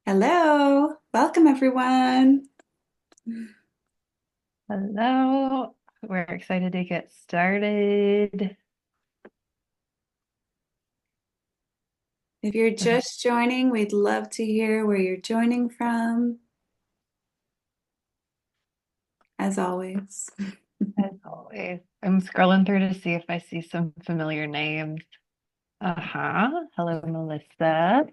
Hello, welcome everyone. Hello. We're excited to get started. If you're just joining, we'd love to hear where you're joining from, as always. As always, I'm scrolling through to see if I see some familiar names. Uh-huh. Hello, Melissa.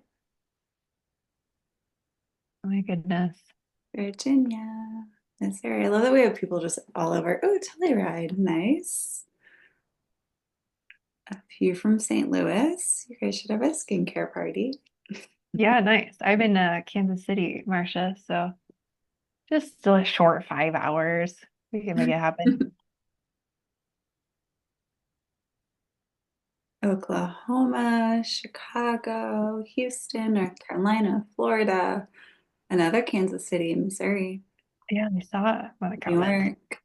Oh my goodness. Virginia, Missouri. I love that we have people just all over. Oh, Telluride, nice. A few from St. Louis. You guys should have a skincare party. Yeah, nice. I'm in Kansas City, Marcia, so just still a short 5 hours. We can make it happen. Oklahoma, Chicago, Houston, North Carolina, Florida, another Kansas City, Missouri, Yeah, I saw one of the New comments. York.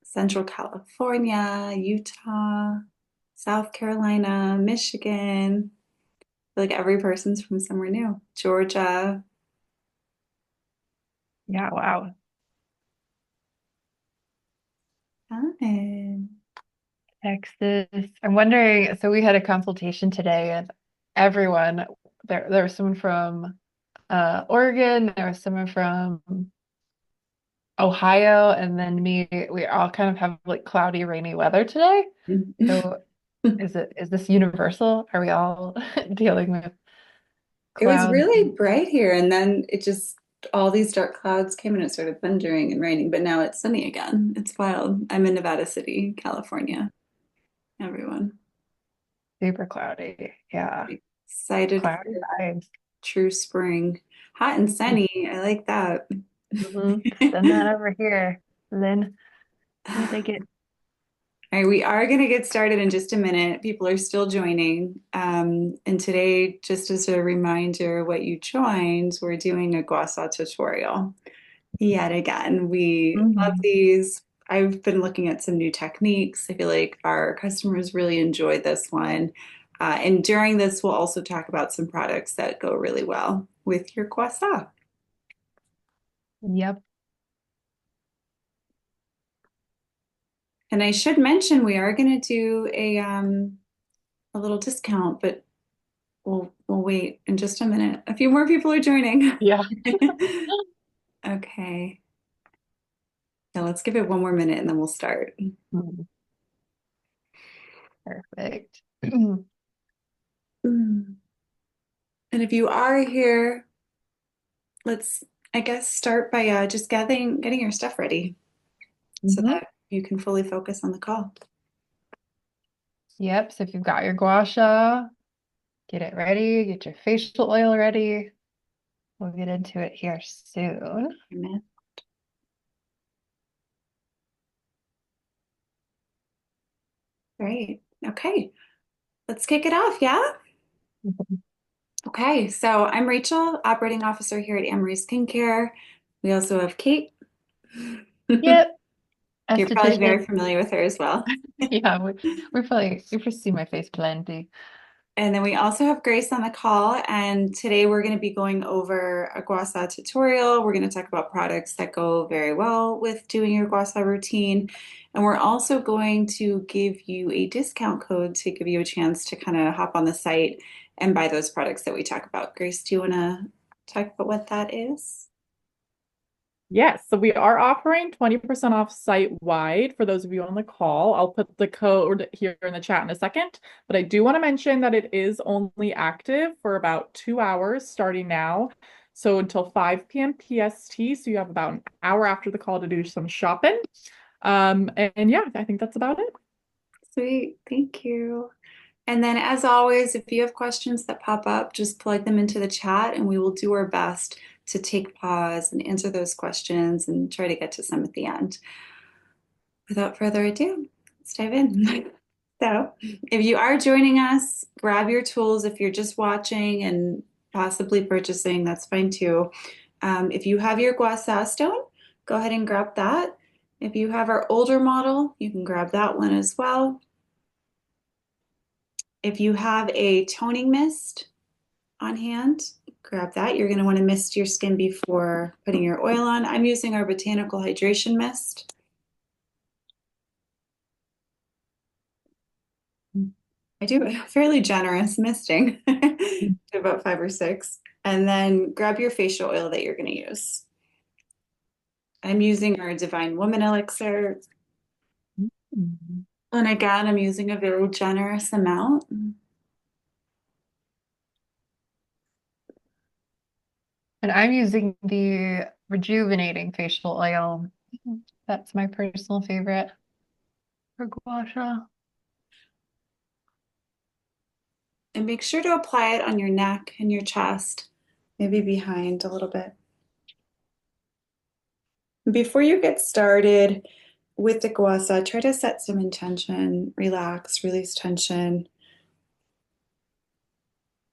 Central California, Utah, South Carolina, Michigan. I feel like every person's from somewhere new. Georgia. Yeah, wow. Fun. Texas. I'm wondering, so we had a consultation today and everyone there was someone from Oregon, there was someone from Ohio, and then me. We all kind of have like cloudy, rainy weather today. So is this universal? Are we all dealing with It was clouds? really bright here, and then it just all these dark clouds came and it started thundering and raining, but now it's sunny again. It's wild. I'm in Nevada City, California. Everyone. Super cloudy. Yeah. Excited Cloudy for vibes. true spring. Hot and sunny. I like that. Send that over here. Then we'll take it. All right, we are going to get started in just a minute. People are still joining. And today, just as a reminder what you joined, we're doing a Gua Sha tutorial. Yet again, we love Mhm. these. I've been looking at some new techniques. I feel like our customers really enjoyed this one. And during this, we'll also talk about some products that go really well with your Gua Sha. Yep. And I should mention we are going to do a little discount, but we'll wait in just a minute. A few more people are joining. Yeah. Okay. Now let's give it one more minute and then we'll start. Mhm. Perfect. Mm. And if you are here, let's, I guess, start by just getting your stuff ready so Mhm. that you can fully focus on the call. Yep. So if you've got your gua sha, get it ready, get your facial oil ready. We'll get into it here soon. Amen. Great. Okay. Let's kick it off. Yeah. Okay. So I'm Rachel, operating officer here at Amory Skincare. We also have Kate. Yep. You're probably Esthetician. very familiar with her as well. Yeah, we're probably you probably see my face plenty. And then we also have Grace on the call, and today we're going to be going over a Gua Sha tutorial. We're going to talk about products that go very well with doing your Gua Sha routine. And we're also going to give you a discount code to give you a chance to kind of hop on the site and buy those products that we talk about. Grace, do you want to talk about what that is? Yes, so we are offering 20% off site wide for those of you on the call. I'll put the code here in the chat in a second, but I do want to mention that it is only active for about 2 hours starting now. So until 5 p.m. PST. So you have about an hour after the call to do some shopping. And yeah, I think that's about it. Sweet, thank you. And then, as always, if you have questions that pop up, just plug them into the chat and we will do our best to take pause and answer those questions and try to get to some at the end. Without further ado, let's dive in. So, if you are joining us, grab your tools. If you're just watching and possibly purchasing, that's fine too. If you have your Gua Sha stone, go ahead and grab that. If you have our older model, you can grab that one as well. If you have a toning mist, on hand, grab that. You're going to want to mist your skin before putting your oil on. I'm using our botanical hydration mist. I do a fairly generous misting, about 5 or 6. And then grab your facial oil that you're going to use. I'm using our Divine Woman Elixir. Mhm. And again, I'm using a very generous amount. And I'm using the rejuvenating facial oil. That's my personal favorite for Gua Sha. And make sure to apply it on your neck and your chest, maybe behind a little bit. Before you get started with the Gua Sha, try to set some intention, relax, release tension.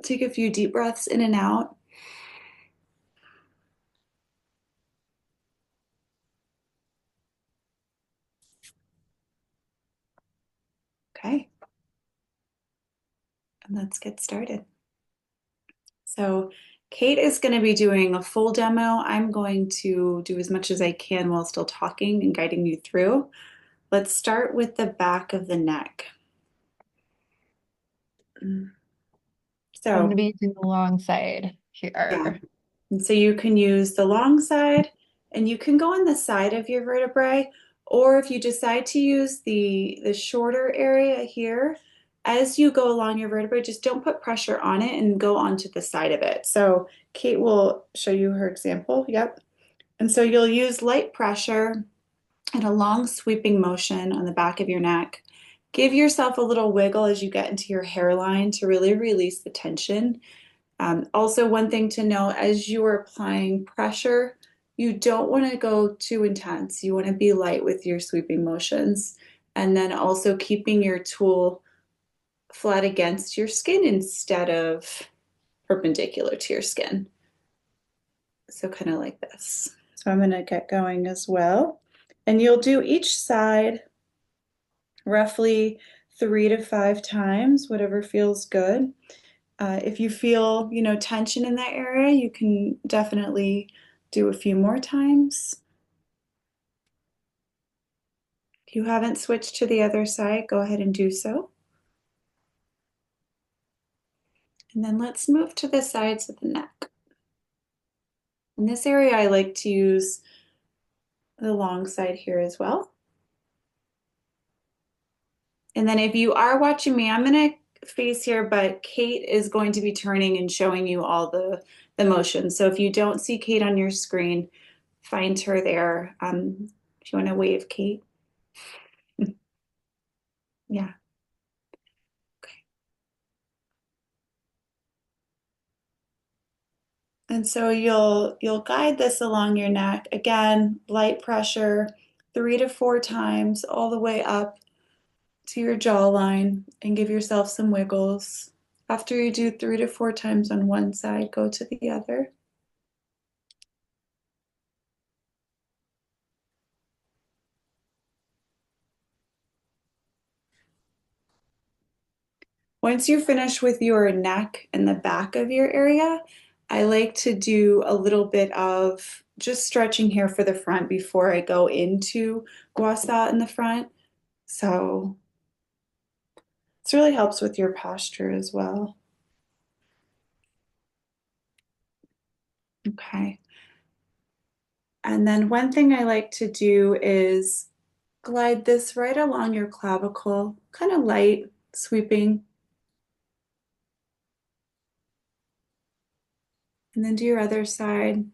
Take a few deep breaths in and out. Okay, and let's get started. So Kate is going to be doing a full demo. I'm going to do as much as I can while still talking and guiding you through. Let's start with the back of the neck. I'm going to So, be using the long side yeah. here. And so you can use the long side and you can go on the side of your vertebrae, or if you decide to use the shorter area here, as you go along your vertebrae, just don't put pressure on it and go onto the side of it. So Kate will show you her example. Yep. And so you'll use light pressure and a long sweeping motion on the back of your neck. Give yourself a little wiggle as you get into your hairline to really release the tension. Also, one thing to know as you are applying pressure, you don't want to go too intense. You want to be light with your sweeping motions. And then also keeping your tool flat against your skin instead of perpendicular to your skin. So kind of like this. So I'm going to get going as well. And you'll do each side roughly 3 to 5 times, whatever feels good. If you feel, tension in that area, you can definitely do a few more times. If you haven't switched to the other side, go ahead and do so. And then let's move to the sides of the neck. In this area, I like to use the long side here as well. And then if you are watching me, I'm going to face here, but Kate is going to be turning and showing you all the motions. So if you don't see Kate on your screen, find her there. If you want to wave, Kate. Yeah. Okay. And so you'll guide this along your neck. Again, light pressure, 3 to 4 times all the way up to your jawline and give yourself some wiggles. After you do 3 to 4 times on one side, go to the other. Once you finish with your neck and the back of your area, I like to do a little bit of just stretching here for the front before I go into Gua Sha in the front. So this really helps with your posture as well. Okay. And then one thing I like to do is glide this right along your clavicle, kind of light, sweeping, and then do your other side.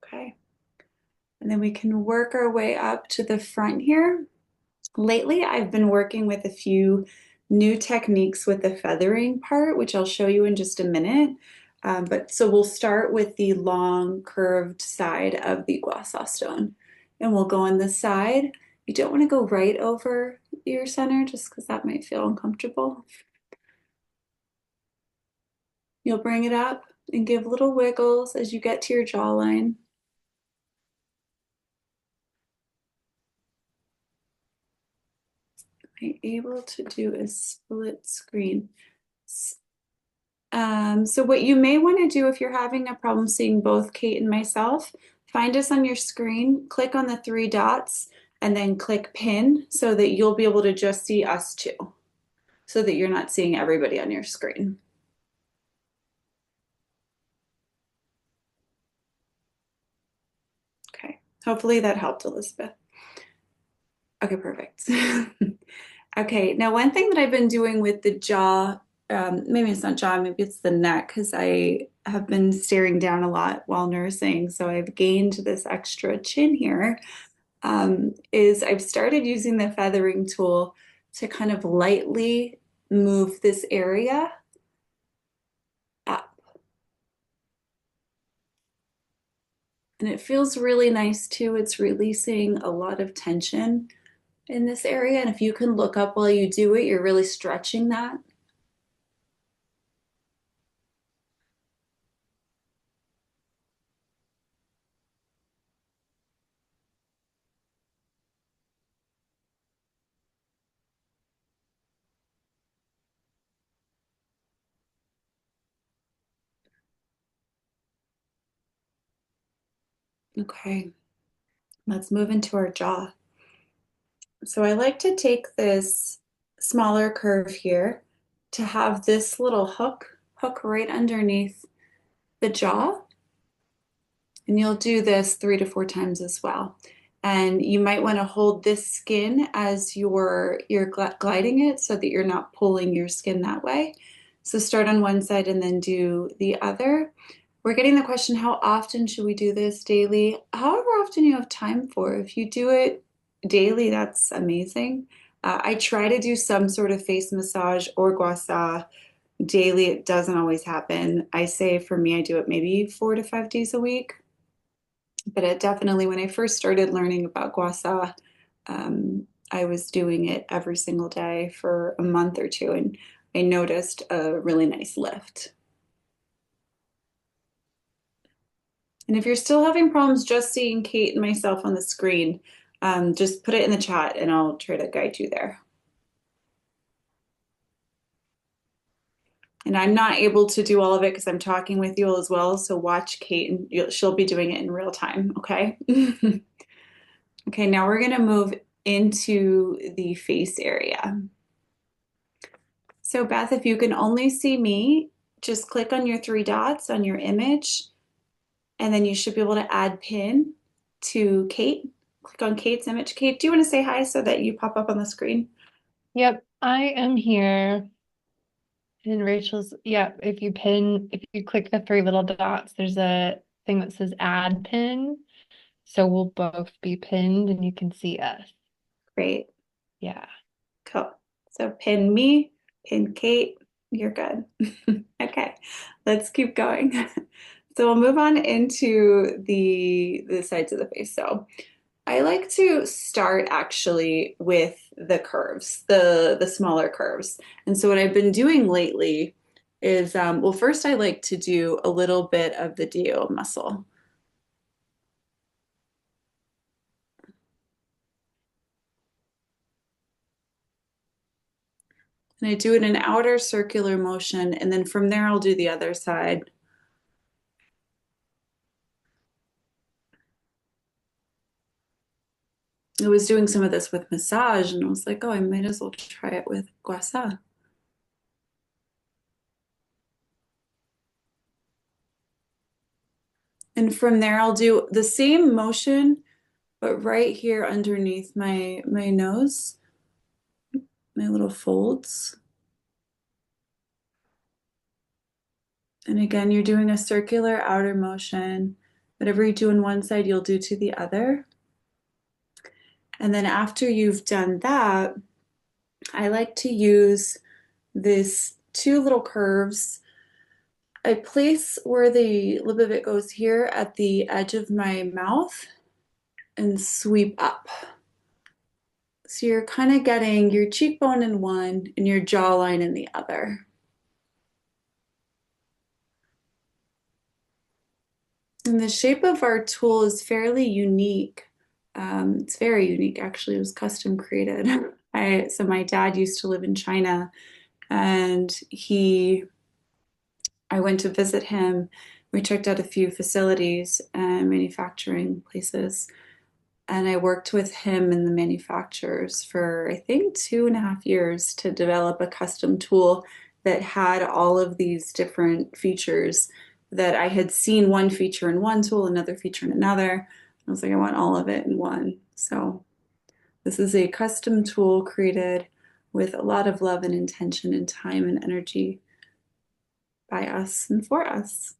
Okay. And then we can work our way up to the front here. Lately, I've been working with a few new techniques with the feathering part, which I'll show you in just a minute. But so we'll start with the long curved side of the Gua Sha stone. And we'll go on the side. You don't want to go right over your center just because that might feel uncomfortable. You'll bring it up and give little wiggles as you get to your jawline. I'm able to do a split screen. So what you may want to do if you're having a problem seeing both Kate and myself, find us on your screen, click on the three dots, and then click pin so that you'll be able to just see us two, so that you're not seeing everybody on your screen. Okay, hopefully that helped, Elizabeth. Okay, perfect. Okay, now one thing that I've been doing with the jaw, maybe it's not jaw, maybe it's the neck, because I have been staring down a lot while nursing, so I've gained this extra chin here, is I've started using the feathering tool to kind of lightly move this area up. And it feels really nice too. It's releasing a lot of tension in this area. And if you can look up while you do it, you're really stretching that. Okay, let's move into our jaw. So I like to take this smaller curve here to have this little hook right underneath the jaw. And you'll do this 3 to 4 times as well. And you might want to hold this skin as you're gliding it so that you're not pulling your skin that way. So start on one side and then do the other. We're getting the question, how often should we do this daily? However often you have time for. If you do it daily, that's amazing. I try to do some sort of face massage or gua sha daily. It doesn't always happen. I say for me, I do it maybe 4 to 5 days a week. But it definitely, when I first started learning about Gua Sha, I was doing it every single day for a month or two, and I noticed a really nice lift. And if you're still having problems just seeing Kate and myself on the screen, just put it in the chat and I'll try to guide you there. And I'm not able to do all of it because I'm talking with you as well. So watch Kate and she'll be doing it in real time, okay? Okay, now we're gonna move into the face area. So Beth, if you can only see me, just click on your three dots on your image, and then you should be able to add pin to Kate. Click on Kate's image. Kate, do you want to say hi so that you pop up on the screen? Yep, I am here. And Rachel's, yeah, if you click the three little dots, there's a thing that says add pin. So we'll both be pinned and you can see us. Great. Yeah. Cool. So pin me, pin Kate. You're good. Okay, let's keep going. So we'll move on into the sides of the face. So I like to start actually with the curves, the smaller curves. And so what I've been doing lately is, well, first I like to do a little bit of the DO muscle. And I do it in an outer circular motion, and then from there I'll do the other side. I was doing some of this with massage, and I was like, oh, I might as well try it with Gua Sha. And from there I'll do the same motion, but right here underneath my nose, my little folds. And again, you're doing a circular outer motion. Whatever you do on one side, you'll do to the other. And then after you've done that, I like to use this two little curves. I place where the lip of it goes here at the edge of my mouth and sweep up. So you're kind of getting your cheekbone in one and your jawline in the other. And the shape of our tool is fairly unique. It's very unique, actually. It was custom created. So my dad used to live in China, and I went to visit him. We checked out a few facilities and manufacturing places, and I worked with him and the manufacturers for I think 2.5 years to develop a custom tool that had all of these different features that I had seen one feature in one tool, another feature in another. I was like, I want all of it in one. So this is a custom tool created with a lot of love and intention and time and energy by us and for us.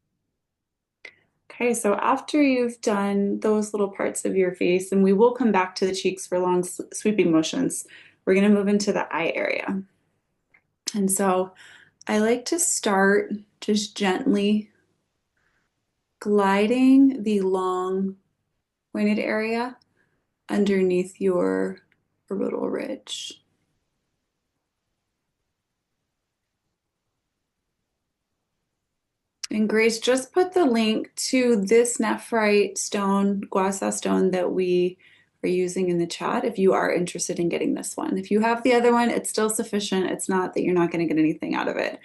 Okay, so after you've done those little parts of your face, and we will come back to the cheeks for long sweeping motions, we're going to move into the eye area. And so I like to start just gently gliding the long pointed area underneath your orbital ridge. And Grace, just put the link to this nephrite stone, Gua Sha stone that we are using in the chat if you are interested in getting this one. If you have the other one, it's still sufficient. It's not that you're not going to get anything out of it.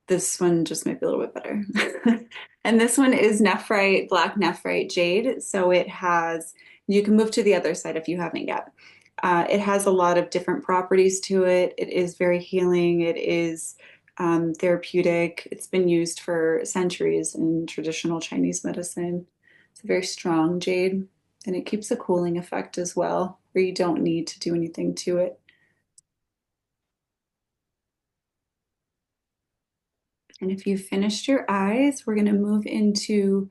This one just might be a little bit better. And this one is nephrite, black nephrite jade. So it has, you can move to the other side if you haven't yet. It has a lot of different properties to it. It is very healing. It is therapeutic. It's been used for centuries in traditional Chinese medicine. It's a very strong jade, and it keeps a cooling effect as well, where you don't need to do anything to it. And if you've finished your eyes, we're going to move into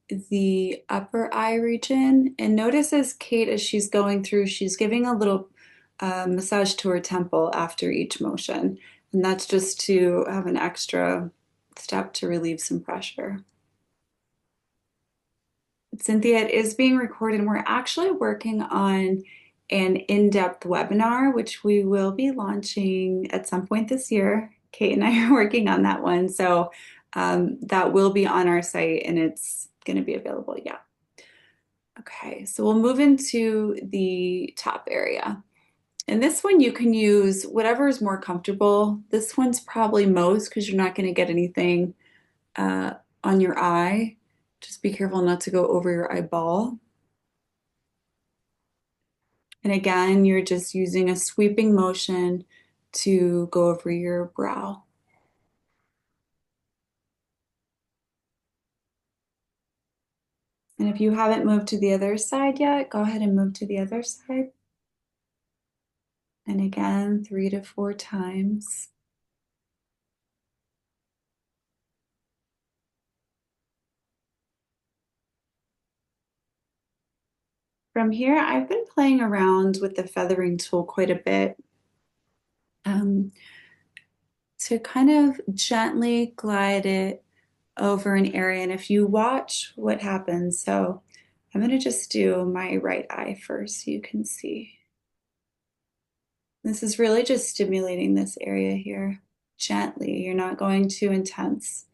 the upper eye region. And notice as Kate, as she's going through, she's giving a little massage to her temple after each motion. And that's just to have an extra step to relieve some pressure. Cynthia, it is being recorded, and we're actually working on an in-depth webinar, which we will be launching at some point this year. Kate and I are working on that one. So that will be on our site, and it's going to be available. Yeah. Okay, so we'll move into the top area. And this one you can use whatever is more comfortable. This one's probably most because you're not going to get anything on your eye. Just be careful not to go over your eyeball. And again, you're just using a sweeping motion to go over your brow. And if you haven't moved to the other side yet, go ahead and move to the other side. And again, 3 to 4 times. From here, I've been playing around with the feathering tool quite a bit to kind of gently glide it over an area. And if you watch what happens, so I'm going to just do my right eye first so you can see. This is really just stimulating this area here gently. You're not going too intense.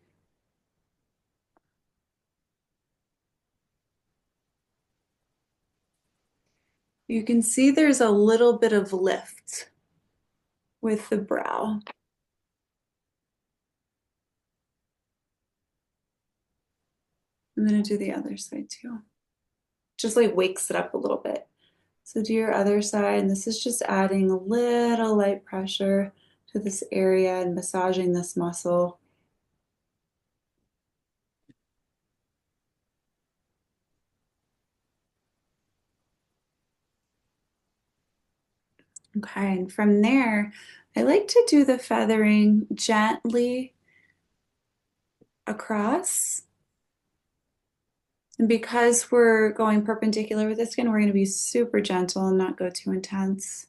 You can see there's a little bit of lift with the brow. I'm going to do the other side too. Just like wakes it up a little bit. So do your other side, and this is just adding a little light pressure to this area and massaging this muscle. Okay, and from there, I like to do the feathering gently across. And because we're going perpendicular with the skin, we're going to be super gentle and not go too intense.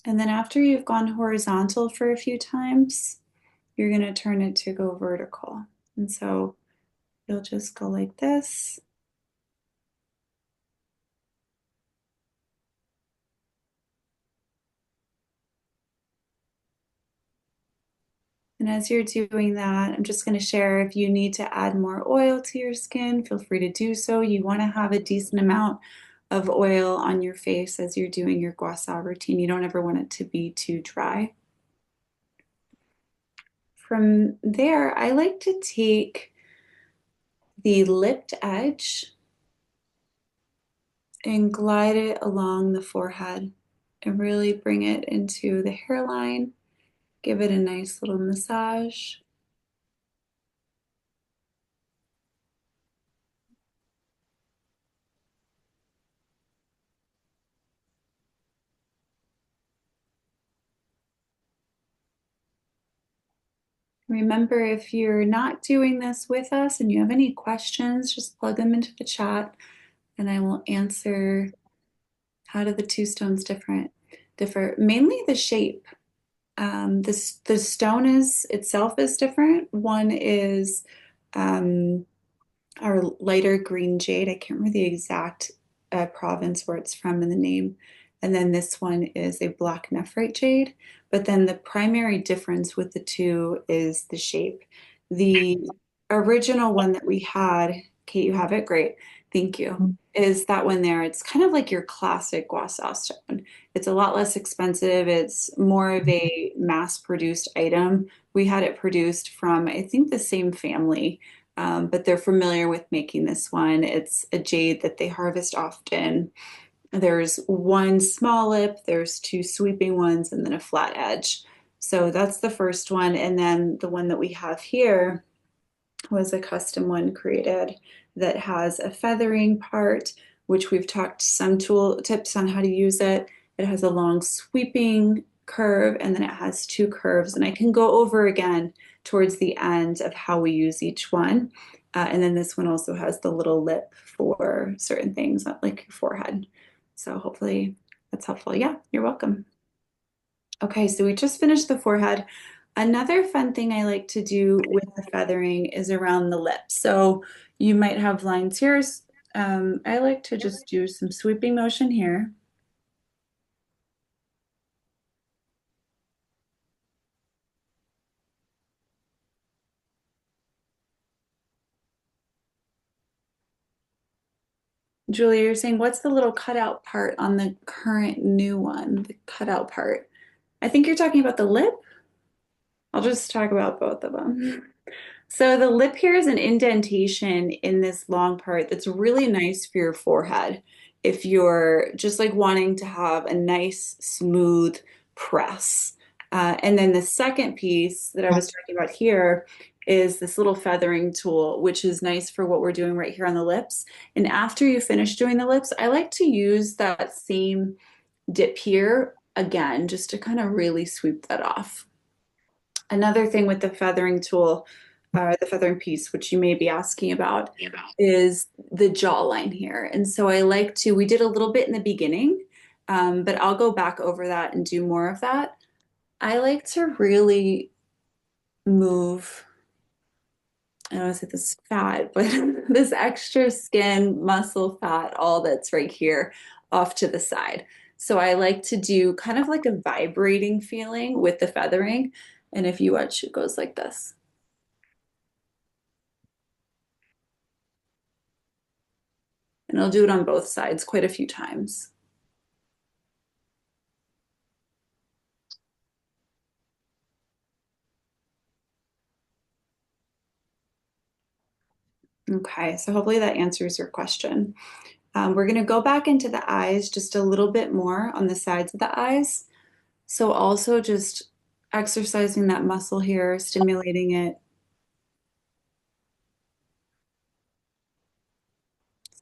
And then after you've gone horizontal for a few times, you're going to turn it to go vertical. And so you'll just go like this. And as you're doing that, I'm just going to share if you need to add more oil to your skin, feel free to do so. You want to have a decent amount of oil on your face as you're doing your Gua Sha routine. You don't ever want it to be too dry. From there, I like to take the lipped edge and glide it along the forehead and really bring it into the hairline. Give it a nice little massage. Remember, if you're not doing this with us and you have any questions, just plug them into the chat and I will answer how do the two stones differ. Mainly the shape. The stone is itself is different. One is our lighter green jade. I can't remember the exact province where it's from in the name. And then this one is a black nephrite jade. But then the primary difference with the two is the shape. The original one that we had, Kate, you have it? Great. Thank you. Is that one there? It's kind of like your classic Gua Sha stone. It's a lot less expensive. It's more of a mass-produced item. We had it produced from, I think, the same family, but they're familiar with making this one. It's a jade that they harvest often. There's one small lip, there's two sweeping ones, and then a flat edge. So that's the first one. And then the one that we have here was a custom one created that has a feathering part, which we've talked some tool tips on how to use it. It has a long sweeping curve and then it has two curves. And I can go over again towards the end of how we use each one. And then this one also has the little lip for certain things, like your forehead. So hopefully that's helpful. Yeah, you're welcome. Okay, so we just finished the forehead. Another fun thing I like to do with the feathering is around the lips. So you might have lines here. I like to just do some sweeping motion here. Julia, you're saying what's the little cutout part on the current new one, the cutout part? I think you're talking about the lip. I'll just talk about both of them. So the lip here is an indentation in this long part that's really nice for your forehead if you're just like wanting to have a nice smooth press. And then the second piece that I was talking about here is this little feathering tool, which is nice for what we're doing right here on the lips. And after you finish doing the lips, I like to use that same dip here again, just to kind of really sweep that off. Another thing with the feathering tool, the feathering piece, which you may be asking about, is the jawline here. And so I like to, we did a little bit in the beginning, but I'll go back over that and do more of that. I like to really move, I don't want to say this fat, but this extra skin, muscle, fat, all that's right here off to the side. So I like to do kind of like a vibrating feeling with the feathering. And if you watch, it goes like this. And I'll do it on both sides quite a few times. Okay, so hopefully that answers your question. We're going to go back into the eyes just a little bit more on the sides of the eyes. So also just exercising that muscle here, stimulating it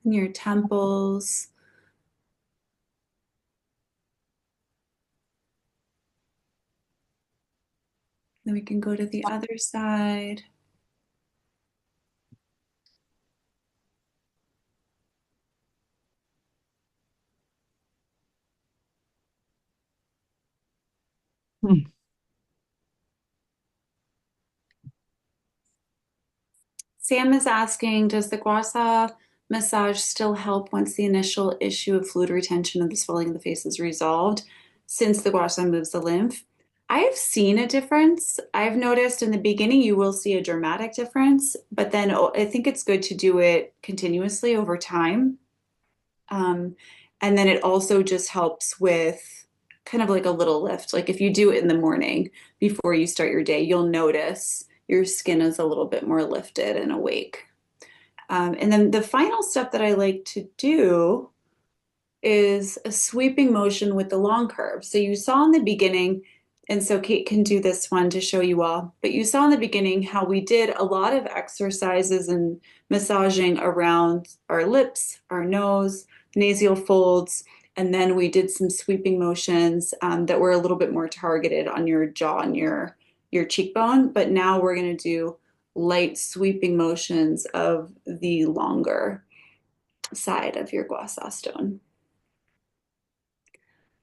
in your temples. Then we can go to the other side. Sam is asking, does the Gua Sha massage still help once the initial issue of fluid retention of the swelling of the face is resolved, since the Gua Sha moves the lymph? I've seen a difference. I've noticed in the beginning you will see a dramatic difference, but then I think it's good to do it continuously over time. Um, and then it also just helps with kind of like a little lift. Like if you do it in the morning before you start your day, you'll notice your skin is a little bit more lifted and awake. And then the final step that I like to do is a sweeping motion with the long curve. So you saw in the beginning, and so Kate can do this one to show you all, but you saw in the beginning how we did a lot of exercises and massaging around our lips, our nose, nasal folds, and then we did some sweeping motions that were a little bit more targeted on your jaw and your cheekbone. But now we're going to do light sweeping motions of the longer side of your Gua Sha stone.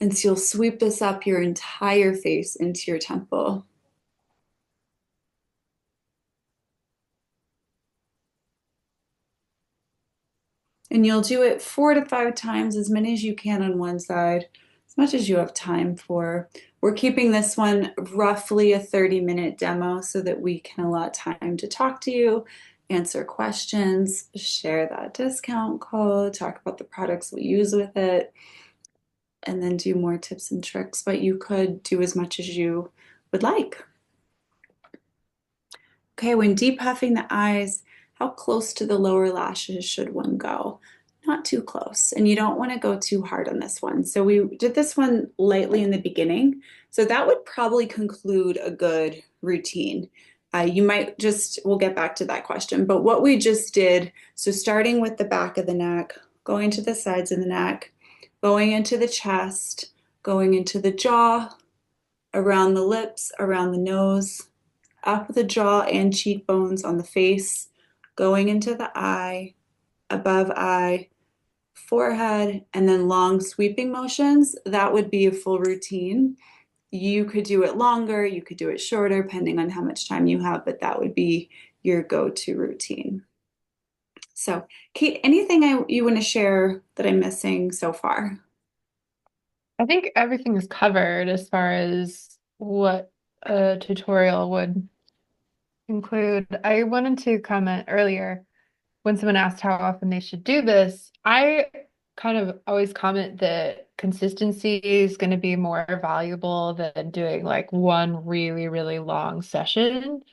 And so you'll sweep this up your entire face into your temple. And you'll do it 4 to 5 times, as many as you can on one side, as much as you have time for. We're keeping this one roughly a 30-minute demo so that we can allot time to talk to you, answer questions, share that discount code, talk about the products we use with it, and then do more tips and tricks. But you could do as much as you would like. Okay, when depuffing the eyes, how close to the lower lashes should one go? Not too close, and you don't want to go too hard on this one. So we did this one lightly in the beginning. So that would probably conclude a good routine. You might just, we'll get back to that question, but what we just did, so starting with the back of the neck, going to the sides of the neck, going into the chest, going into the jaw, around the lips, around the nose, up the jaw and cheekbones on the face, going into the eye, above eye, forehead, and then long sweeping motions. That would be a full routine. You could do it longer, you could do it shorter, depending on how much time you have, but that would be your go-to routine. So, Kate, anything you want to share that I'm missing so far? I think everything is covered as far as what a tutorial would include. I wanted to comment earlier when someone asked how often they should do this. I kind of always comment that consistency is going to be more valuable than doing like one really, really long session.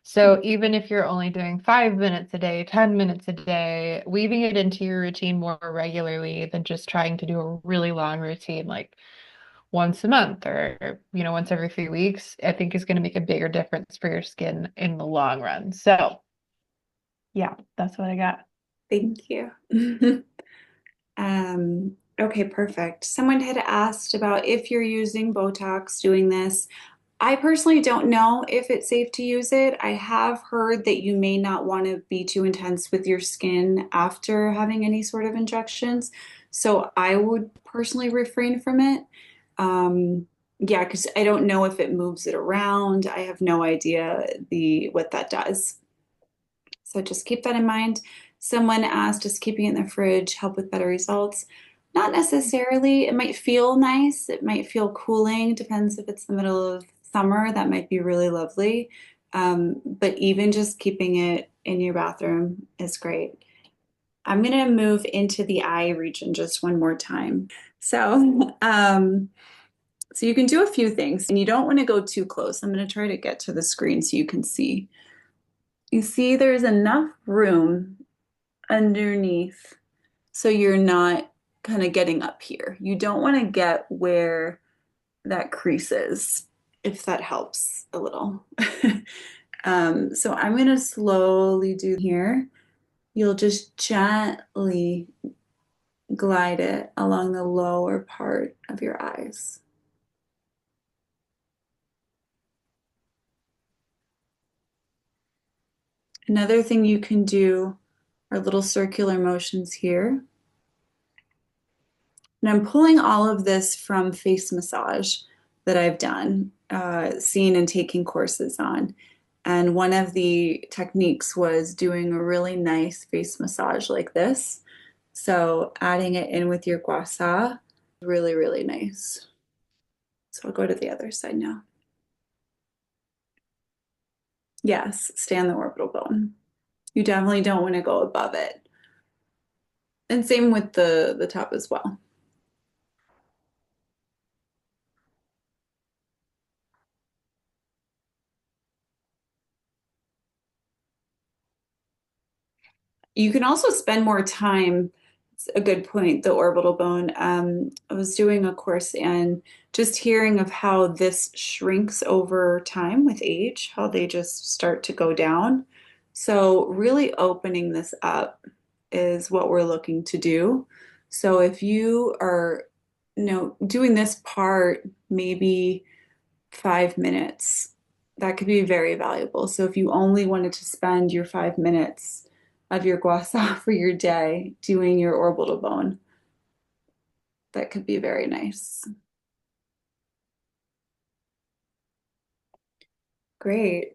So even if you're only doing 5 minutes a day, 10 minutes a day, weaving it into your routine more regularly than just trying to do a really long routine like once a month or once every 3 weeks, I think is going to make a bigger difference for your skin in the long run. So yeah, that's what I got. Thank you. Okay, perfect. Someone had asked about if you're using Botox doing this. I personally don't know if it's safe to use it. I have heard that you may not want to be too intense with your skin after having any sort of injections. So I would personally refrain from it. Yeah, because I don't know if it moves it around. I have no idea what that does. So just keep that in mind. Someone asked, does keeping it in the fridge help with better results? Not necessarily. It might feel nice. It might feel cooling. Depends if it's the middle of summer. That might be really lovely. But even just keeping it in your bathroom is great. I'm going to move into the eye region just one more time. So you can do a few things, and you don't want to go too close. I'm going to try to get to the screen so you can see. You see, there's enough room underneath so you're not kind of getting up here. You don't want to get where that crease is, if that helps a little. So I'm going to slowly do here. You'll just gently glide it along the lower part of your eyes. Another thing you can do are little circular motions here. And I'm pulling all of this from face massage that I've done, seen and taking courses on. And one of the techniques was doing a really nice face massage like this. So adding it in with your Gua Sha, really, really nice. So I'll go to the other side now. Yes, stay on the orbital bone. You definitely don't want to go above it. And same with the top as well. You can also spend more time. It's a good point, the orbital bone. I was doing a course and just hearing of how this shrinks over time with age, how they just start to go down. So really opening this up is what we're looking to do. So if you are, doing this part, maybe 5 minutes, that could be very valuable. So if you only wanted to spend your 5 minutes of your Gua Sha for your day doing your orbital bone, that could be very nice. Great.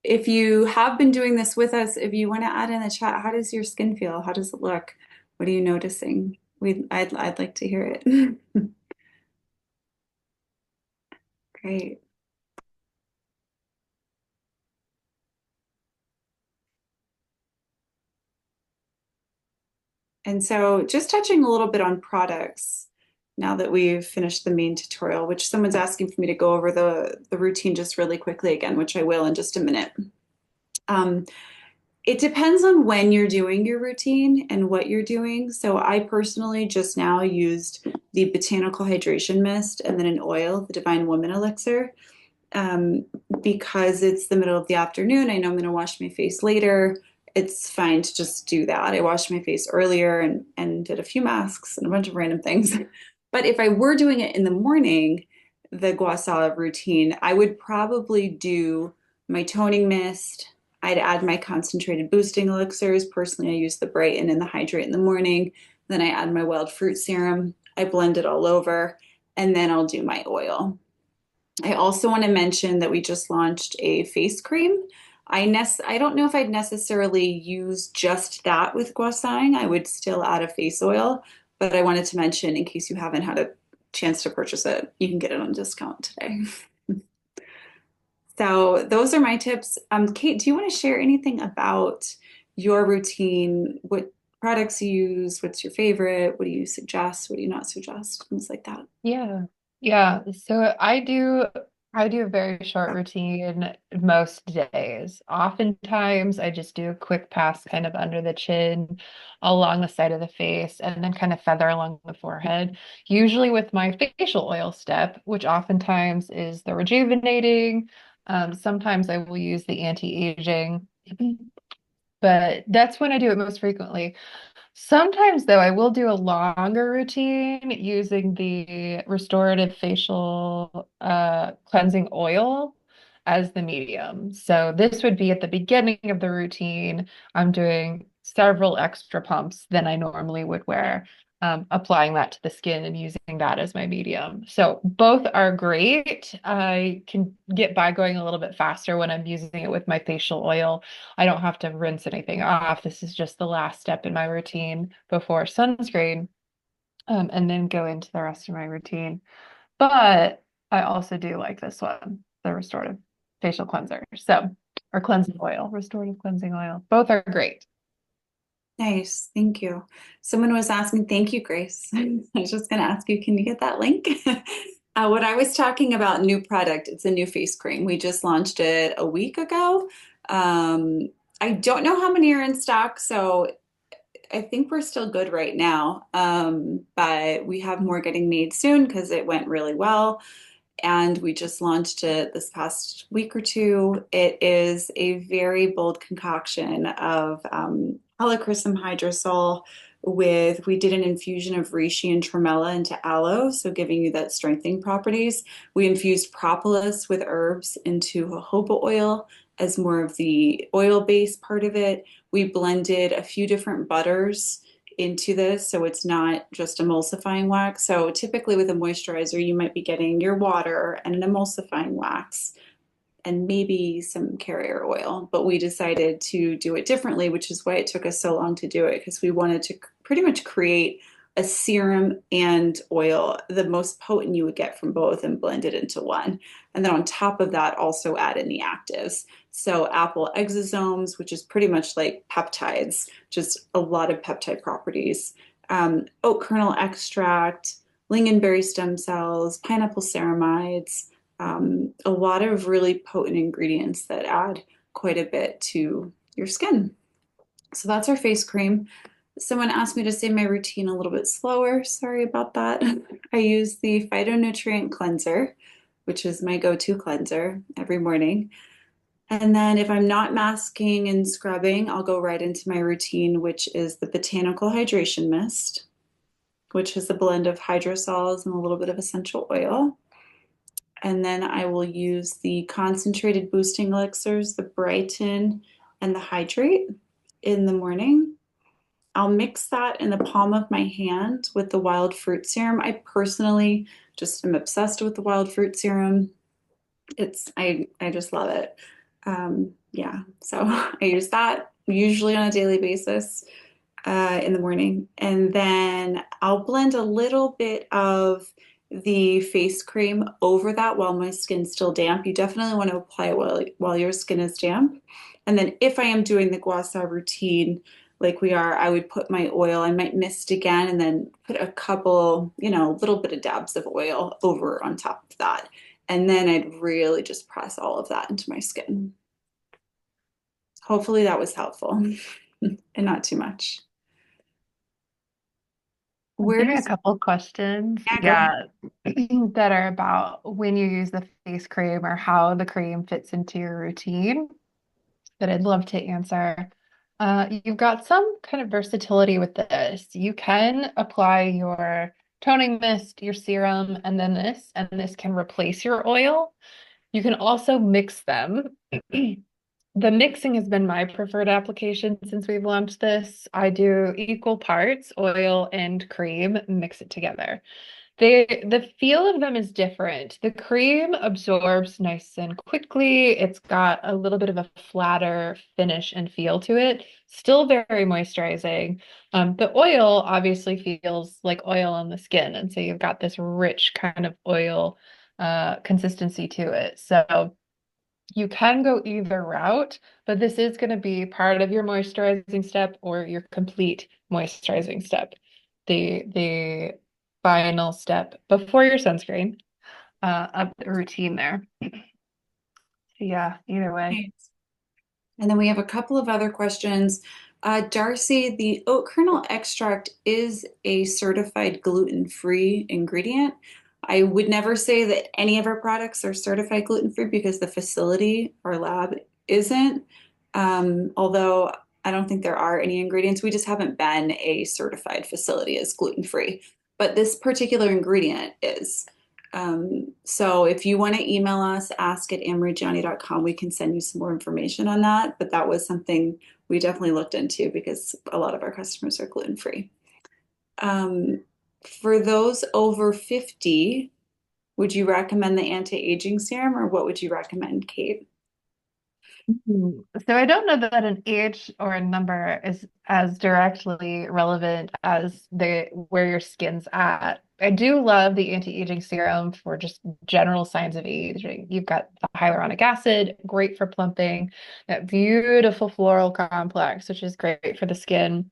If you have been doing this with us, if you want to add in the chat, how does your skin feel? How does it look? What are you noticing? I'd like to hear it. Great. And so just touching a little bit on products now that we've finished the main tutorial, which someone's asking for me to go over the routine just really quickly again, which I will in just a minute. Um, it depends on when you're doing your routine and what you're doing. So I personally just now used the botanical hydration mist and then an oil, the Divine Woman elixir. um, because it's the middle of the afternoon. I know I'm going to wash my face later. It's fine to just do that. I washed my face earlier and did a few masks and a bunch of random things. But if I were doing it in the morning, the Gua Sha routine, I would probably do my toning mist. I'd add my concentrated boosting elixirs. Personally, I use the Brighten and the Hydrate in the morning. Then I add my wild fruit serum. I blend it all over, and then I'll do my oil. I also want to mention that we just launched a face cream. I don't know if I'd necessarily use just that with Gua Sha. I would still add a face oil, but I wanted to mention in case you haven't had a chance to purchase it, you can get it on discount today. So those are my tips. Kate, do you want to share anything about your routine? What products you use? What's your favorite? What do you suggest? What do you not suggest? Things like that. Yeah. Yeah. So I do a very short routine most days. Oftentimes I just do a quick pass kind of under the chin, along the side of the face, and then kind of feather along the forehead. Usually with my facial oil step, which oftentimes is the rejuvenating. Sometimes I will use the anti-aging, but that's when I do it most frequently. Sometimes, though, I will do a longer routine using the restorative facial cleansing oil as the medium. So this would be at the beginning of the routine. I'm doing several extra pumps than I normally would wear, applying that to the skin and using that as my medium. So both are great. I can get by going a little bit faster when I'm using it with my facial oil. I don't have to rinse anything off. This is just the last step in my routine before sunscreen, and then go into the rest of my routine. But I also do like this one, the restorative facial cleanser. So, or cleansing oil, restorative cleansing oil. Both are great. Nice, thank you. Someone was asking, thank you, Grace. I was just going to ask you, can you get that link? What I was talking about, new product, it's a new face cream. We just launched it a week ago. Um, I don't know how many are in stock, so I think we're still good right now. But we have more getting made soon because it went really well, and we just launched it this past week or two. It is a very bold concoction of helichrysum hydrosol with, we did an infusion of reishi and tremella into aloe, so giving you that strengthening properties. We infused propolis with herbs into jojoba oil as more of the oil-based part of it. We blended a few different butters into this, so it's not just emulsifying wax. So typically with a moisturizer, you might be getting your water and an emulsifying wax and maybe some carrier oil, but we decided to do it differently, which is why it took us so long to do it, because we wanted to pretty much create a serum and oil, the most potent you would get from both, and blend it into one. And then on top of that, also add in the actives. So apple exosomes, which is pretty much like peptides, just a lot of peptide properties. Oat kernel extract, lingonberry stem cells, pineapple ceramides, a lot of really potent ingredients that add quite a bit to your skin. So that's our face cream. Someone asked me to say my routine a little bit slower. Sorry about that. I use the phytonutrient cleanser, which is my go-to cleanser every morning. And then if I'm not masking and scrubbing, I'll go right into my routine, which is the botanical hydration mist, which is a blend of hydrosols and a little bit of essential oil. And then I will use the concentrated boosting elixirs, the Brighten and the Hydrate in the morning. I'll mix that in the palm of my hand with the wild fruit serum. I personally just am obsessed with the wild fruit serum. I just love it. Yeah, so I use that usually on a daily basis in the morning. And then I'll blend a little bit of the face cream over that while my skin's still damp. You definitely want to apply it while your skin is damp. And then if I am doing the Gua Sha routine like we are, I would put my oil, I might mist again and then put a couple, little bit of dabs of oil over on top of that. And then I'd really just press all of that into my skin. Hopefully that was helpful and not too much. I'm Where getting a does, couple questions, yeah, go ahead. yeah, that are about when you use the face cream or how the cream fits into your routine that I'd love to answer. You've got some kind of versatility with this. You can apply your toning mist, your serum, and this can replace your oil. You can also mix them. The mixing has been my preferred application since we've launched this. I do equal parts oil and cream, mix it together. The feel of them is different. The cream absorbs nice and quickly. It's got a little bit of a flatter finish and feel to it. Still very moisturizing. The oil obviously feels like oil on the skin, and so you've got this rich kind of oil consistency to it. So you can go either route, but this is going to be part of your moisturizing step or your complete moisturizing step. The final step before your sunscreen of the routine there. So yeah, either way. Nice. And then we have a couple of other questions. Darcy, the oat kernel extract is a certified gluten-free ingredient. I would never say that any of our products are certified gluten-free because the facility, our lab, isn't. Although I don't think there are any ingredients. We just haven't been a certified facility as gluten-free. But this particular ingredient is. So if you want to email us, ask@amregiani.com, we can send you some more information on that. But that was something we definitely looked into because a lot of our customers are gluten-free. For those over 50, would you recommend the anti-aging serum or what would you recommend, Kate? So I don't know that an age or a number is as directly relevant as the where your skin's at. I do love the anti-aging serum for just general signs of aging. You've got the hyaluronic acid, great for plumping, that beautiful floral complex, which is great for the skin.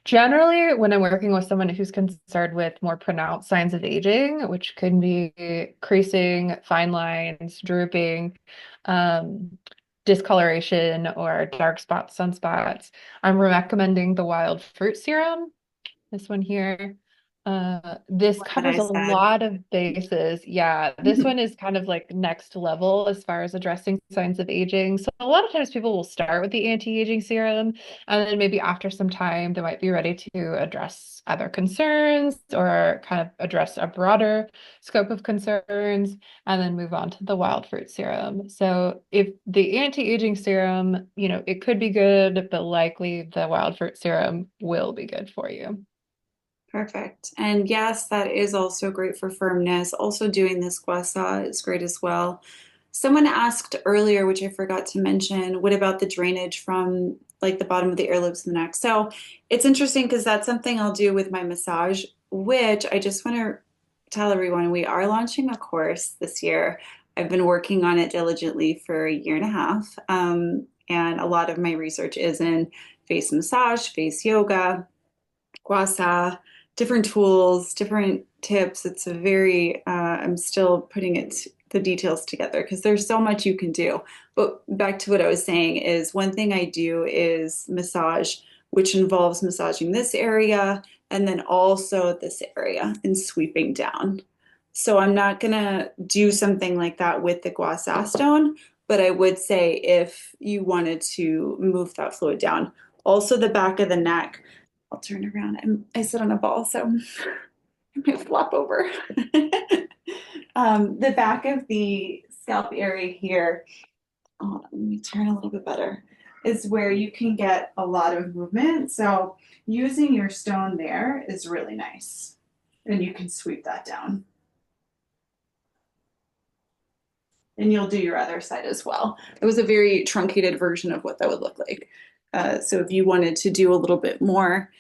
Generally, when I'm working with someone who's concerned with more pronounced signs of aging, which can be creasing, fine lines, drooping, um, discoloration, or dark spots, sunspots, I'm recommending the wild fruit serum, this one here. This That covers I a said. lot of bases. Yeah, this one is kind of like next level as far as addressing signs of aging. So a lot of times people will start with the anti-aging serum, and then maybe after some time they might be ready to address other concerns or kind of address a broader scope of concerns, and then move on to the wild fruit serum. So if the anti-aging serum, it could be good, but likely the wild fruit serum will be good for you. Perfect. And yes, that is also great for firmness. Also doing this Gua Sha is great as well. Someone asked earlier, which I forgot to mention, what about the drainage from like the bottom of the earlobes and the neck? So it's interesting because that's something I'll do with my massage, which I just want to tell everyone we are launching a course this year. I've been working on it diligently for a year and a half. And a lot of my research is in face massage, face yoga, Gua Sha, different tools, different tips. It's a very, I'm still putting the details together because there's so much you can do. But back to what I was saying is one thing I do is massage, which involves massaging this area and then also this area and sweeping down. So I'm not gonna do something like that with the Gua Sha stone, but I would say if you wanted to move that fluid down. Also the back of the neck. I'll turn around. I sit on a ball, so I might flop over. The back of the scalp area here, oh, let me turn a little bit better, is where you can get a lot of movement. So using your stone there is really nice. And you can sweep that down. And you'll do your other side as well. It was a very truncated version of what that would look like. So if you wanted to do a little bit more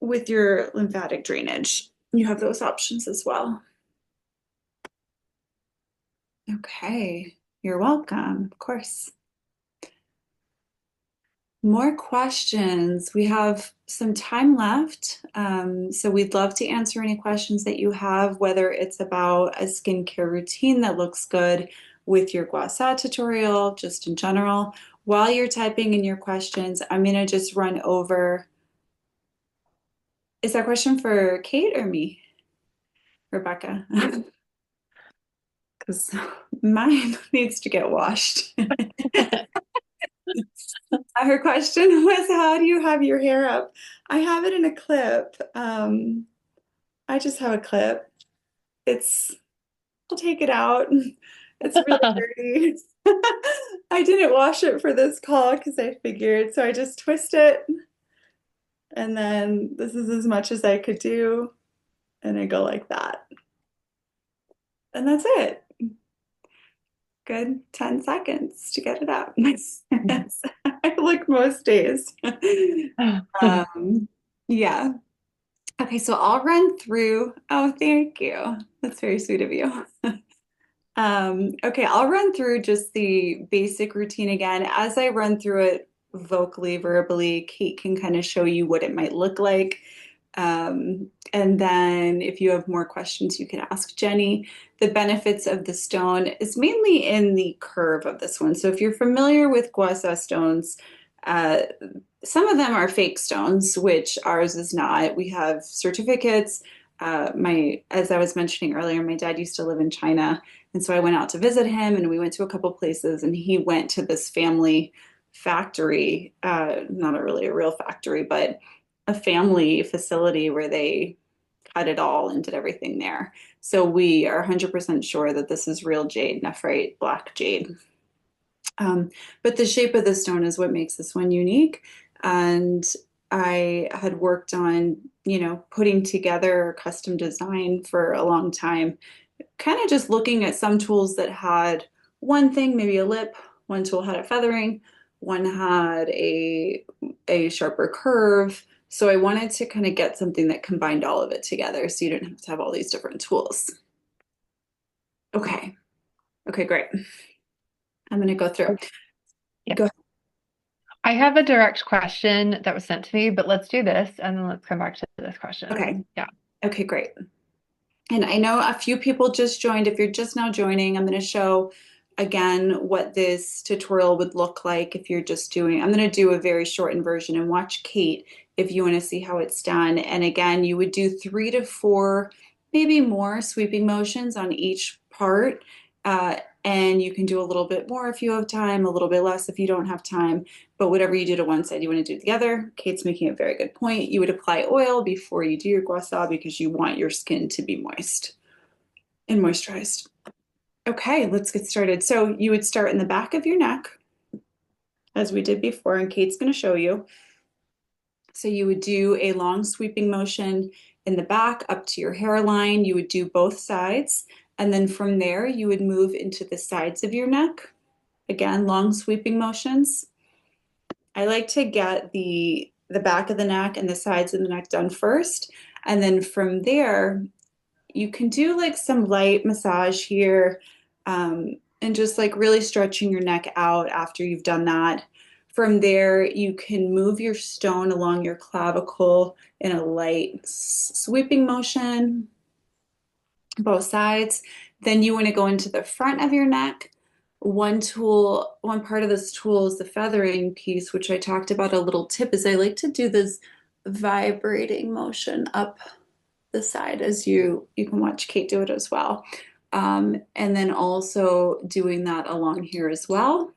with your lymphatic drainage, you have those options as well. Okay, you're welcome, of course. More questions. We have some time left, so we'd love to answer any questions that you have, whether it's about a skincare routine that looks good with your Gua Sha tutorial, just in general. While you're typing in your questions, I'm going to just run over. Is that question for Kate or me? Rebecca? Because mine needs to get washed. Her question was, how do you have your hair up? I have it in a clip. I just have a clip. I'll take it out. It's really dirty. I didn't wash it for this call because I figured, so I just twist it. And then this is as much as I could do. And I go like that. And that's it. Good 10 seconds to get it up. I look most days. Yeah. Okay, so I'll run through. Oh, thank you. That's very sweet of you. Okay, I'll run through just the basic routine again. As I run through it vocally, verbally, Kate can kind of show you what it might look like. And then if you have more questions, you can ask Jenny. The benefits of the stone is mainly in the curve of this one. So if you're familiar with Gua Sha stones, some of them are fake stones, which ours is not. We have certificates. As I was mentioning earlier, my dad used to live in China, and so I went out to visit him, and we went to a couple places, and he went to this family factory, not really a real factory, but a family facility where they cut it all and did everything there. So we are 100% sure that this is real jade, nephrite, black jade. But the shape of the stone is what makes this one unique. And I had worked on, putting together a custom design for a long time, kind of just looking at some tools that had one thing, maybe a lip, one tool had a feathering, one had a sharper curve. So I wanted to kind of get something that combined all of it together so you didn't have to have all these different tools. Okay. Okay, great. I'm going to go through. Yeah. Go ahead. I have a direct question that was sent to me, but let's do this and then let's come back to this question. Okay. Yeah. Okay, great. And I know a few people just joined. If you're just now joining, I'm going to show again what this tutorial would look like if you're just doing, I'm going to do a very shortened version and watch Kate if you want to see how it's done. And again, you would do 3 to 4, maybe more sweeping motions on each part. And you can do a little bit more if you have time, a little bit less if you don't have time. But whatever you do to one side, you want to do the other. Kate's making a very good point. You would apply oil before you do your Gua Sha because you want your skin to be moist and moisturized. Okay, let's get started. So you would start in the back of your neck, as we did before, and Kate's going to show you. So you would do a long sweeping motion in the back up to your hairline. You would do both sides. And then from there, you would move into the sides of your neck. Again, long sweeping motions. I like to get the back of the neck and the sides of the neck done first. And then from there, you can do like some light massage here. and just like really stretching your neck out after you've done that. From there, you can move your stone along your clavicle in a light sweeping motion, both sides. Then you want to go into the front of your neck. One tool, one part of this tool is the feathering piece, which I talked about. A little tip is I like to do this vibrating motion up the side as you can watch Kate do it as well. And then also doing that along here as well.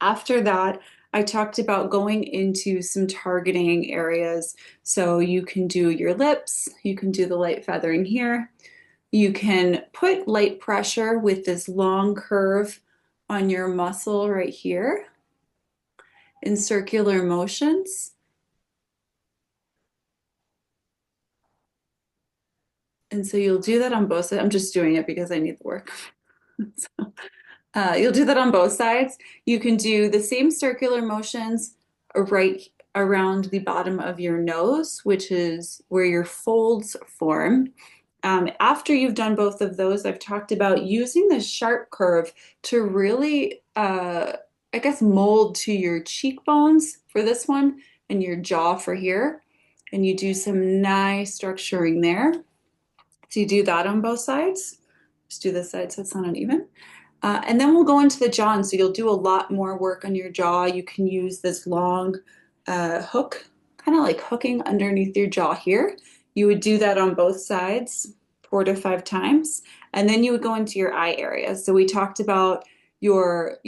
After that, I talked about going into some targeting areas. So you can do your lips, you can do the light feathering here. You can put light pressure with this long curve on your muscle right here in circular motions. And so you'll do that on both sides. I'm just doing it because I need the work. So, you'll do that on both sides. You can do the same circular motions right around the bottom of your nose, which is where your folds form. After you've done both of those, I've talked about using the sharp curve to really, I guess, mold to your cheekbones for this one and your jaw for here. And you do some nice structuring there. So you do that on both sides. Just do this side so it's not uneven. And then we'll go into the jaw. And so you'll do a lot more work on your jaw. You can use this long hook, kind of like hooking underneath your jaw here. You would do that on both sides 4 to 5 times. And then you would go into your eye area. So we talked about your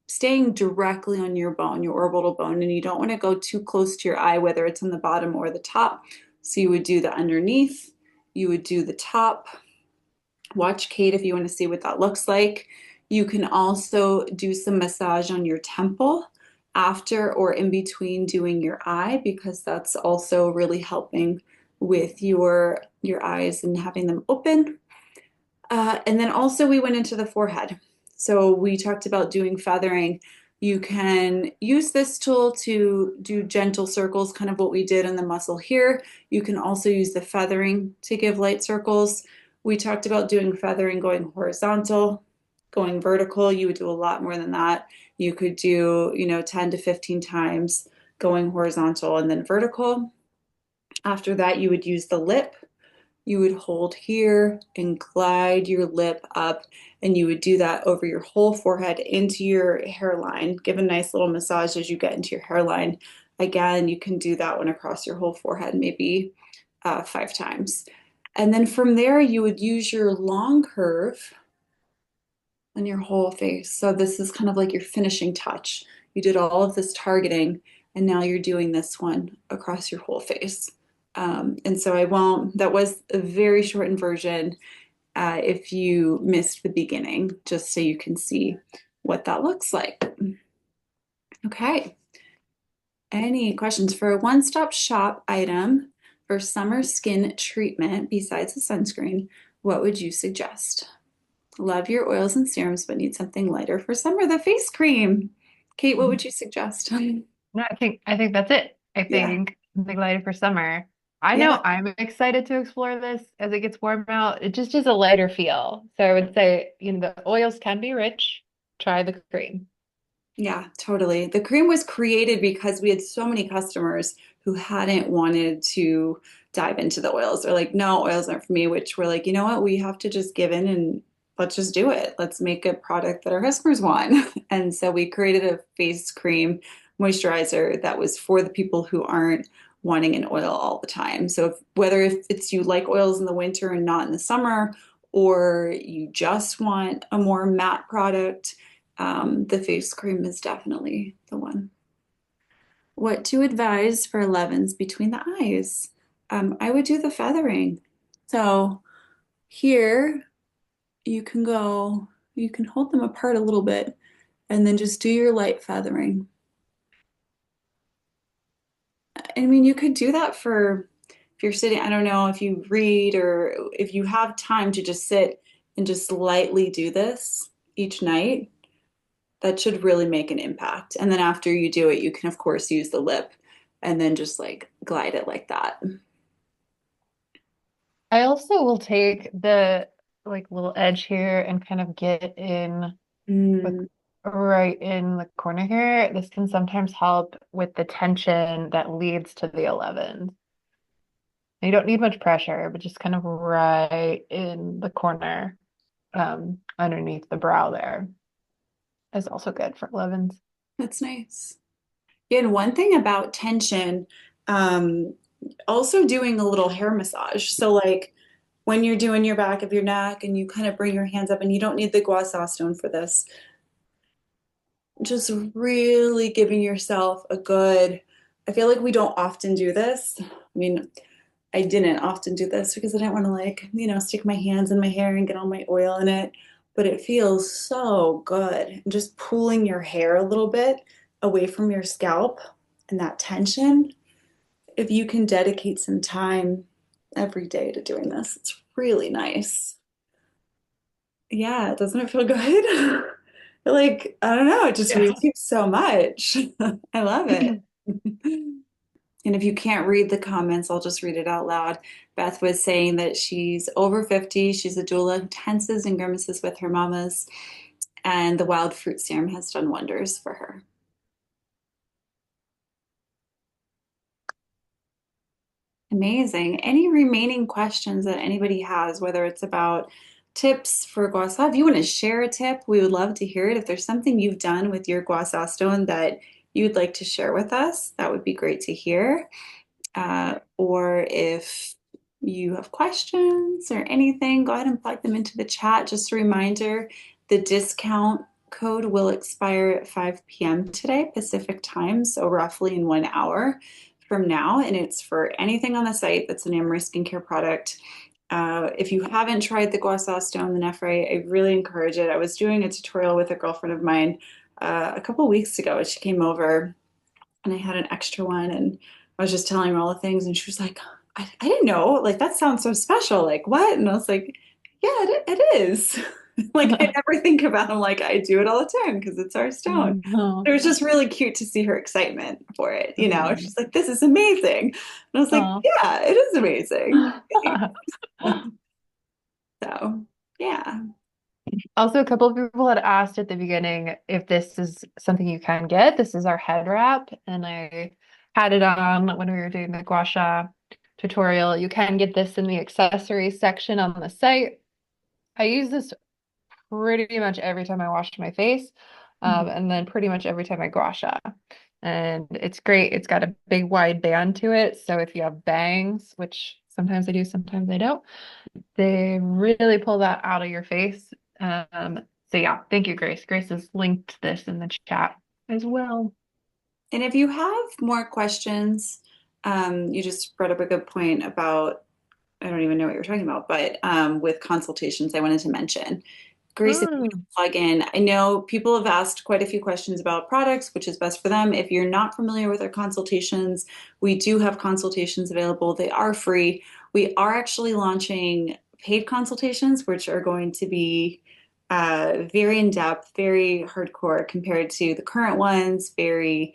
staying directly on your bone, your orbital bone, and you don't want to go too close to your eye, whether it's on the bottom or the top. So you would do the underneath, you would do the top. Watch Kate if you want to see what that looks like. You can also do some massage on your temple after or in between doing your eye, because that's also really helping with your eyes and having them open. And then also we went into the forehead. So we talked about doing feathering. You can use this tool to do gentle circles, kind of what we did in the muscle here. You can also use the feathering to give light circles. We talked about doing feathering going horizontal, going vertical. You would do a lot more than that. You could do, 10 to 15 times going horizontal and then vertical. After that, you would use the lip. You would hold here and glide your lip up, and you would do that over your whole forehead into your hairline. Give a nice little massage as you get into your hairline. Again, you can do that one across your whole forehead, maybe 5 times. And then from there, you would use your long curve on your whole face. So this is kind of like your finishing touch. You did all of this targeting, and now you're doing this one across your whole face. And so that was a very shortened version if you missed the beginning, just so you can see what that looks like. Okay. Any questions for a one-stop shop item for summer skin treatment besides the sunscreen? What would you suggest? Love your oils and serums, but need something lighter for summer. The face cream. Kate, what would you suggest? No, I think that's it. I Yeah, think something lighter for summer. I yeah, know I'm excited to explore this as it gets warm out. It just is a lighter feel. So I would say, the oils can be rich. Try the cream. yeah, totally. The cream was created because we had so many customers who hadn't wanted to dive into the oils. They're like, no, oils aren't for me, which we're like, you know what? We have to just give in and let's just do it. Let's make a product that our customers want. And so we created a face cream moisturizer that was for the people who aren't wanting an oil all the time. So if it's you like oils in the winter and not in the summer, or you just want a more matte product, the face cream is definitely the one. What to advise for 11s between the eyes? I would do the feathering. So here you can hold them apart a little bit and then just do your light feathering. I mean, you could do that for if you're sitting, I don't know if you read or if you have time to just sit and just lightly do this each night. That should really make an impact. And then after you do it, you can, of course, use the lip and then just like glide it like that. I also will take the like little edge here and kind of get in with Mm, right in the corner here. This can sometimes help with the tension that leads to the 11. You don't need much pressure, but just kind of right in the corner, underneath the brow there is also good for 11s. that's nice. Yeah, and one thing about tension, um, also doing a little hair massage. So like when you're doing your back of your neck and you kind of bring your hands up and you don't need the Gua Sha stone for this, just really giving yourself a good, I feel like we don't often do this. I mean, I didn't often do this because I didn't want to like, stick my hands in my hair and get all my oil in it. But it feels so good. And just pulling your hair a little bit away from your scalp and that tension. If you can dedicate some time every day to doing this, it's really nice. Yeah, doesn't it feel good? Like, I don't know, it just Yeah. relieves so much. I love it. And if you can't read the comments, I'll just read it out loud. Beth was saying that she's over 50. She's a doula who tenses and grimaces with her mamas, and the wild fruit serum has done wonders for her. Amazing. Any remaining questions that anybody has, whether it's about tips for Gua Sha, if you want to share a tip, we would love to hear it. If there's something you've done with your Gua Sha stone that you'd like to share with us, that would be great to hear. Or if you have questions or anything, go ahead and plug them into the chat. Just a reminder, the discount code will expire at 5 p.m. today, Pacific time, so roughly in 1 hour from now. And it's for anything on the site that's an Amory skincare product. If you haven't tried the Gua Sha stone, the Nephrite, I really encourage it. I was doing a tutorial with a girlfriend of mine a couple weeks ago. She came over and I had an extra one and I was just telling her all the things and she was like, I didn't know, like that sounds so special. Like what? And I was like, yeah, it is. Like I never think about it. I'm like, I do it all the time because it's our stone. Oh, It was just really cute to see her excitement for it, oh, She's like, this is amazing. And I was like, oh. yeah, it is amazing. So yeah. Also, a couple of people had asked at the beginning if this is something you can get. This is our head wrap, and I had it on when we were doing the Gua Sha tutorial. You can get this in the accessories section on the site. I use this pretty much every time I wash my face, Mhm. and then pretty much every time I Gua Sha. And it's great. It's got a big wide band to it. So if you have bangs, which sometimes I do, sometimes I don't, they really pull that out of your face. Um, so yeah, thank you, Grace. Grace has linked this in the chat as well. And if you have more questions, you just brought up a good point about I don't even know what you're talking about, but with consultations, I wanted to mention. Grace, if you want Mm. to plug in, I know people have asked quite a few questions about products, which is best for them. If you're not familiar with our consultations, we do have consultations available. They are free. We are actually launching paid consultations, which are going to be very in depth, very hardcore compared to the current ones, very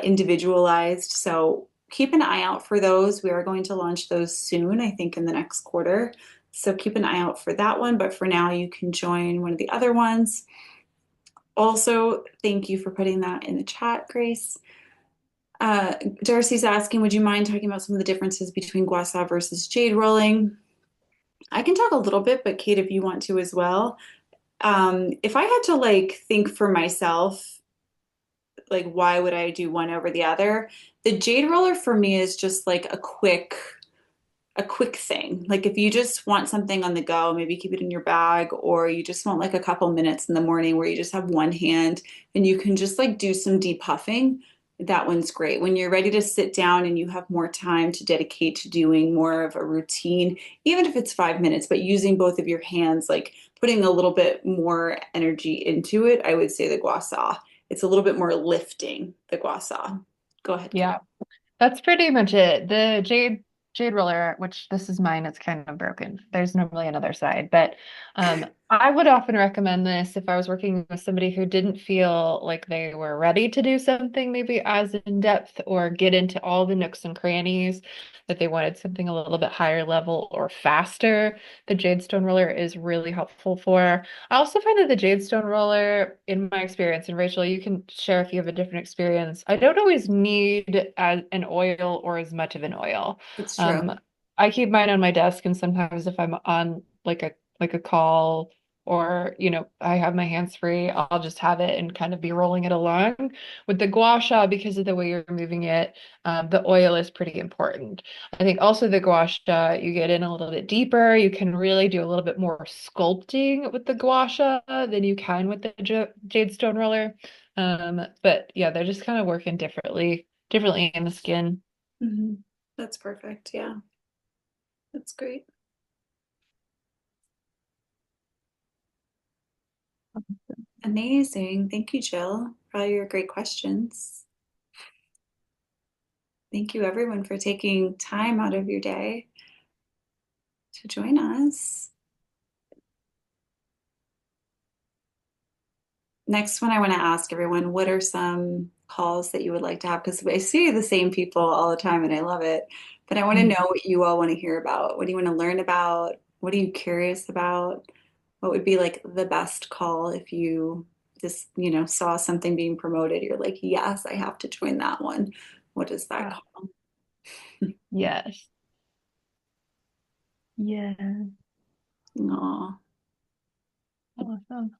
individualized. So keep an eye out for those. We are going to launch those soon, I think in the next quarter. So keep an eye out for that one. But for now, you can join one of the other ones. Also, thank you for putting that in the chat, Grace. Uh, Darcy's asking, would you mind talking about some of the differences between Gua Sha versus jade rolling? I can talk a little bit, but Kate, if you want to as well. If I had to like think for myself, like why would I do one over the other? The jade roller for me is just like a quick thing. Like if you just want something on the go, maybe keep it in your bag, or you just want like a couple minutes in the morning where you just have one hand and you can just like do some deep puffing. That one's great. When you're ready to sit down and you have more time to dedicate to doing more of a routine, even if it's 5 minutes, but using both of your hands, like putting a little bit more energy into it, I would say the Gua Sha. It's a little bit more lifting, the Gua Sha. Go ahead, Kate. Yeah, that's pretty much it. The jade roller, which this is mine, it's kind of broken. There's normally another side, but I would often recommend this if I was working with somebody who didn't feel like they were ready to do something maybe as in depth or get into all the nooks and crannies, that they wanted something a little bit higher level or faster. The Jade Stone Roller is really helpful for. I also find that the Jade Stone Roller, in my experience, and Rachel, you can share if you have a different experience, I don't always need an oil or as much of an oil. It's true. Um, I keep mine on my desk, and sometimes if I'm on like a call or I have my hands free, I'll just have it and kind of be rolling it along. With the gua sha, because of the way you're moving it, the oil is pretty important. I think also the gua sha, you get in a little bit deeper. You can really do a little bit more sculpting with the gua sha than you can with the jade stone roller. But yeah, they're just kind of working differently in the skin. Hmm. That's perfect. Yeah, that's great. Amazing. Thank you, Jill, for all your great questions. Thank you, everyone, for taking time out of your day to join us. Next one, I want to ask everyone, what are some calls that you would like to have? Because I see the same people all the time and I love it. But I want to know what you all want to hear about. What do you want to learn about? What are you curious about? What would be like the best call if you just, saw something being promoted? You're like, yes, I have to join that one. What is that Ah, call? yes. Yeah. Aw. Awesome.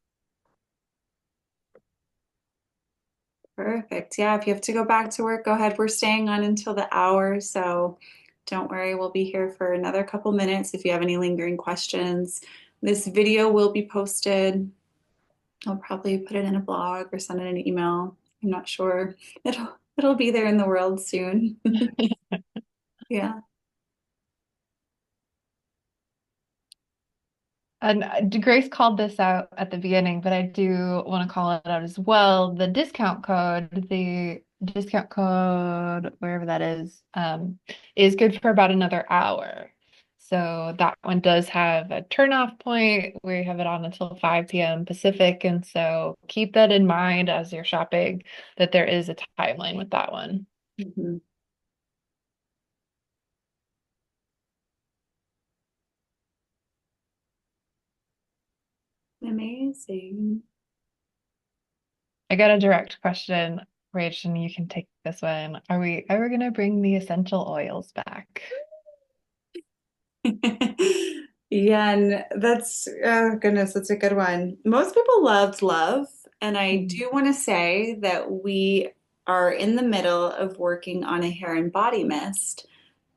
Perfect. Yeah, if you have to go back to work, go ahead. We're staying on until the hour, so don't worry. We'll be here for another couple minutes if you have any lingering questions. This video will be posted. I'll probably put it in a blog or send it an email. I'm not sure. It'll be there in the world soon. Yeah. And Grace called this out at the beginning, but I do want to call it out as well. The discount code, wherever that is good for about another hour. So that one does have a turnoff point. We have it on until 5 p.m. Pacific. And so keep that in mind as you're shopping, that there is a timeline with that one. Mhm. Amazing. I got a direct question, Rach, and you can take this one. Are we ever going to bring the essential oils back? Yeah, and that's, oh goodness, that's a good one. Most people loved love, and I Mhm. do want to say that we are in the middle of working on a hair and body mist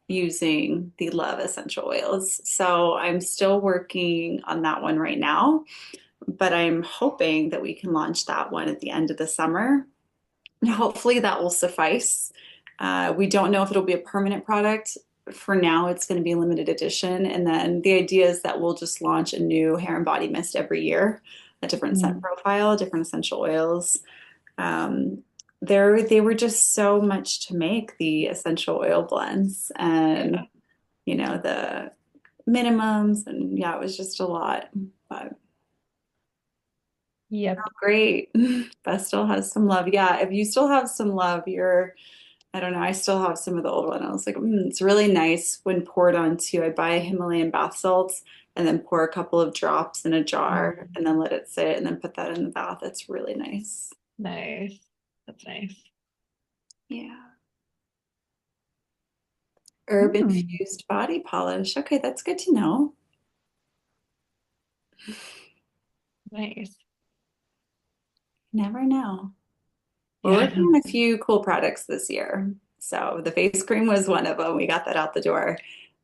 using the love essential oils. So I'm still working on that one right now, but I'm hoping that we can launch that one at the end of the summer. Hopefully that will suffice. We don't know if it'll be a permanent product. For now, it's going to be a limited edition. And then the idea is that we'll just launch a new hair and body mist every year, a different scent Mm. profile, different essential oils. Um, they were just so much to make, the essential oil blends and, Yeah. the minimums. And yeah, it was just a lot. But Yep. great. Beth still has some love. Yeah, if you still have some love, I don't know. I still have some of the old one. I was like, it's really nice when poured onto. I buy Himalayan bath salts and then pour a couple of drops in a jar Mm. and then let it sit and then put that in the bath. It's really nice. Nice. That's nice. Yeah. Herb Mm. infused body polish. Okay, that's good to know. Nice. Never know. We're Yeah. working on a few cool products this year. So the face cream was one of them. We got that out the door.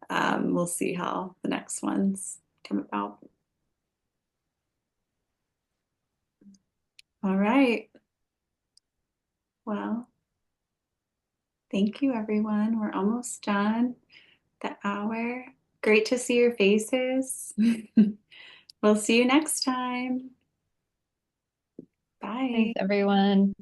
We'll see how the next ones come about. All right. Well, thank you, everyone. We're almost done. The hour. Great to see your faces. We'll see you next time. Thanks, Bye. everyone.